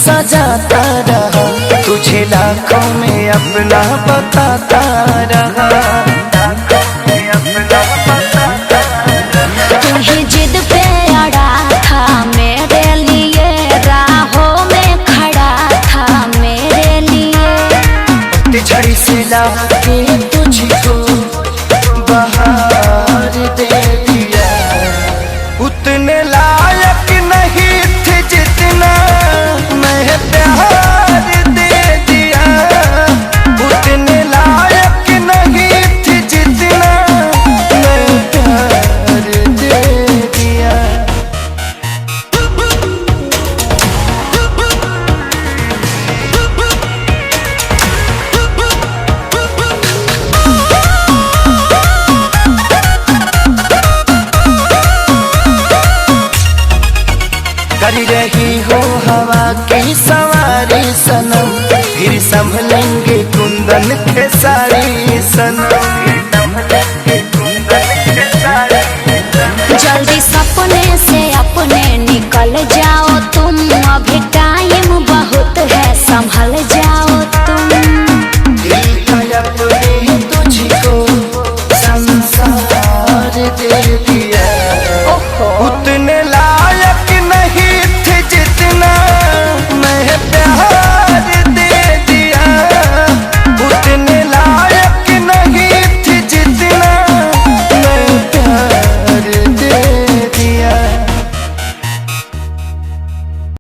सजाता रहा, तुझे लाखों में अपना बताता रहा। तू ही जिद पे अड़ा था मेरे लिए, राहों में खड़ा था मेरे लिए। झड़ी से लाके तुझको बहार दे दिया, उतने लायक नहीं थे जितना मैं प्यार दे दिया। उतने लायक नहीं थे जितना मैं प्यार दे दिया। कर रही हो हवा की सवारी सनम, फिर संभलेंगे कुंदन के सारी सनम।